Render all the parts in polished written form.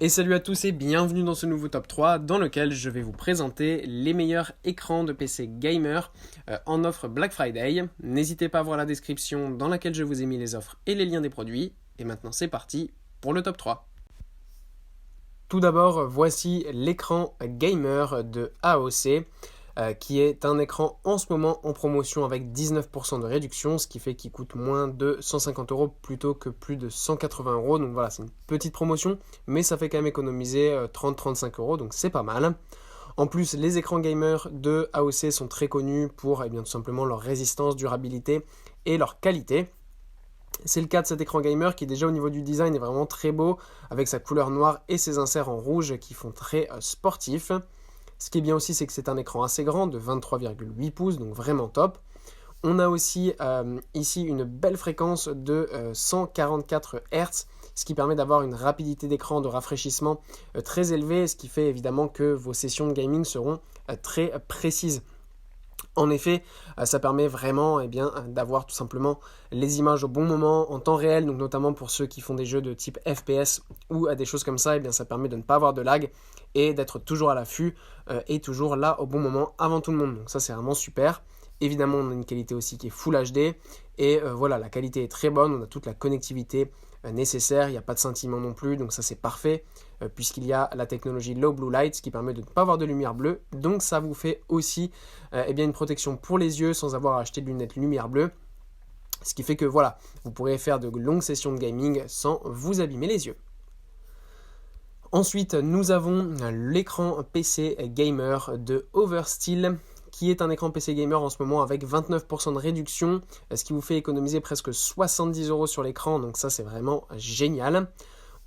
Et salut à tous et bienvenue dans ce nouveau top 3 dans lequel je vais vous présenter les meilleurs écrans de PC gamer en offre Black Friday. N'hésitez pas à voir la description dans laquelle je vous ai mis les offres et les liens des produits. Et maintenant c'est parti pour le top 3. Tout d'abord, voici l'écran gamer de AOC. Qui est un écran en ce moment en promotion avec 19% de réduction, ce qui fait qu'il coûte moins de 150 € plutôt que plus de 180 €. Donc voilà, c'est une petite promotion, mais ça fait quand même économiser 30-35 €, donc c'est pas mal. En plus, les écrans gamer de AOC sont très connus pour tout simplement leur résistance, durabilité et leur qualité. C'est le cas de cet écran gamer qui déjà au niveau du design est vraiment très beau, avec sa couleur noire et ses inserts en rouge qui font très sportif. Ce qui est bien aussi, c'est que c'est un écran assez grand de 23,8 pouces, donc vraiment top. On a aussi ici une belle fréquence de 144 Hz, ce qui permet d'avoir une rapidité d'écran de rafraîchissement très élevée, ce qui fait évidemment que vos sessions de gaming seront très précises. En effet, ça permet vraiment d'avoir tout simplement les images au bon moment, en temps réel, donc notamment pour ceux qui font des jeux de type FPS ou des choses comme ça, ça permet de ne pas avoir de lag et d'être toujours à l'affût et toujours là au bon moment avant tout le monde. Donc ça c'est vraiment super. Évidemment, on a une qualité aussi qui est Full HD et voilà, la qualité est très bonne, on a toute la connectivité nécessaire, il n'y a pas de scintillement non plus, donc ça c'est parfait puisqu'il y a la technologie Low Blue Light, ce qui permet de ne pas avoir de lumière bleue, donc ça vous fait aussi une protection pour les yeux sans avoir à acheter de lunettes lumière bleue, ce qui fait que voilà, vous pourrez faire de longues sessions de gaming sans vous abîmer les yeux. Ensuite, nous avons l'écran PC Gamer de Oversteel, qui est un écran PC Gamer en ce moment avec 29% de réduction, ce qui vous fait économiser presque 70 € sur l'écran, donc ça c'est vraiment génial.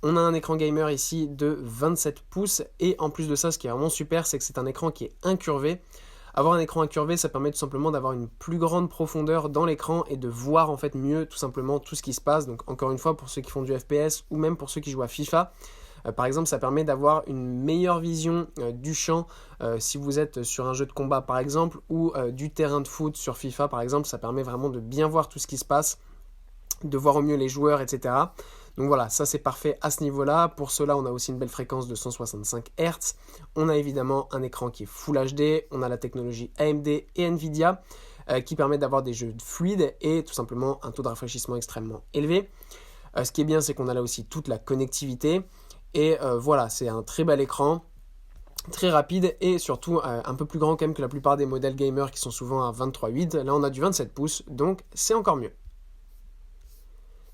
On a un écran gamer ici de 27 pouces, et en plus de ça, ce qui est vraiment super, c'est que c'est un écran qui est incurvé. Avoir un écran incurvé, ça permet tout simplement d'avoir une plus grande profondeur dans l'écran et de voir en fait mieux tout simplement tout ce qui se passe. Donc encore une fois, pour ceux qui font du FPS ou même pour ceux qui jouent à FIFA, par exemple, ça permet d'avoir une meilleure vision du champ si vous êtes sur un jeu de combat par exemple, ou du terrain de foot sur FIFA par exemple. Ça permet vraiment de bien voir tout ce qui se passe, de voir au mieux les joueurs, etc. Donc voilà, ça c'est parfait à ce niveau-là. Pour cela, on a aussi une belle fréquence de 165 Hz. On a évidemment un écran qui est Full HD. On a la technologie AMD et Nvidia qui permet d'avoir des jeux fluides et tout simplement un taux de rafraîchissement extrêmement élevé. Ce qui est bien, c'est qu'on a là aussi toute la connectivité. Et voilà, c'est un très bel écran, très rapide et surtout un peu plus grand quand même que la plupart des modèles gamers qui sont souvent à 23,8. Là, on a du 27 pouces, donc c'est encore mieux.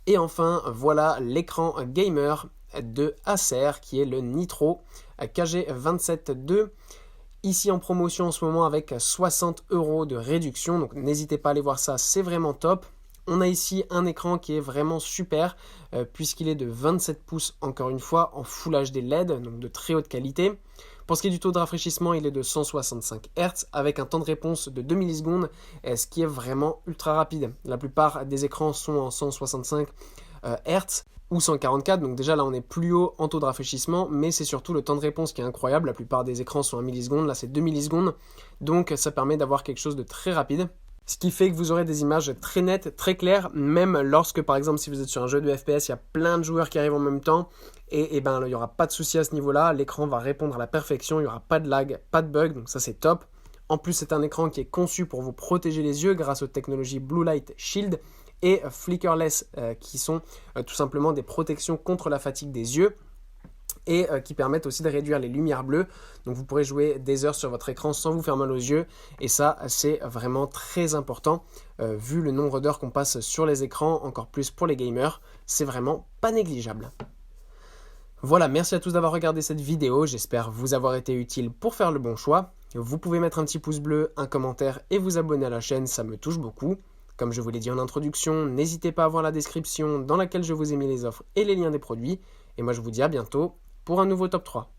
Et enfin, voilà l'écran gamer de Acer qui est le Nitro KG272. Ici en promotion en ce moment avec 60 € de réduction, donc n'hésitez pas à aller voir ça, c'est vraiment top. On a ici un écran qui est vraiment super puisqu'il est de 27 pouces encore une fois en Full HD LED, donc de très haute qualité. Pour ce qui est du taux de rafraîchissement, il est de 165 Hz avec un temps de réponse de 2 millisecondes, ce qui est vraiment ultra rapide. La plupart des écrans sont en 165 Hz ou 144, donc déjà là on est plus haut en taux de rafraîchissement, mais c'est surtout le temps de réponse qui est incroyable. La plupart des écrans sont 1 milliseconde, là c'est 2 millisecondes, donc ça permet d'avoir quelque chose de très rapide. Ce qui fait que vous aurez des images très nettes, très claires, même lorsque par exemple si vous êtes sur un jeu de FPS, il y a plein de joueurs qui arrivent en même temps, et il n'y aura pas de souci à ce niveau-là, l'écran va répondre à la perfection, il n'y aura pas de lag, pas de bug, donc ça c'est top. En plus c'est un écran qui est conçu pour vous protéger les yeux grâce aux technologies Blue Light Shield et Flickerless qui sont tout simplement des protections contre la fatigue des yeux, et qui permettent aussi de réduire les lumières bleues. Donc vous pourrez jouer des heures sur votre écran sans vous faire mal aux yeux, et ça c'est vraiment très important vu le nombre d'heures qu'on passe sur les écrans, encore plus pour les gamers, c'est vraiment pas négligeable. Voilà, merci à tous d'avoir regardé cette vidéo, j'espère vous avoir été utile pour faire le bon choix. Vous pouvez mettre un petit pouce bleu, un commentaire et vous abonner à la chaîne, ça me touche beaucoup. Comme je vous l'ai dit en introduction, n'hésitez pas à voir la description dans laquelle je vous ai mis les offres et les liens des produits. Et moi je vous dis à bientôt pour un nouveau top 3.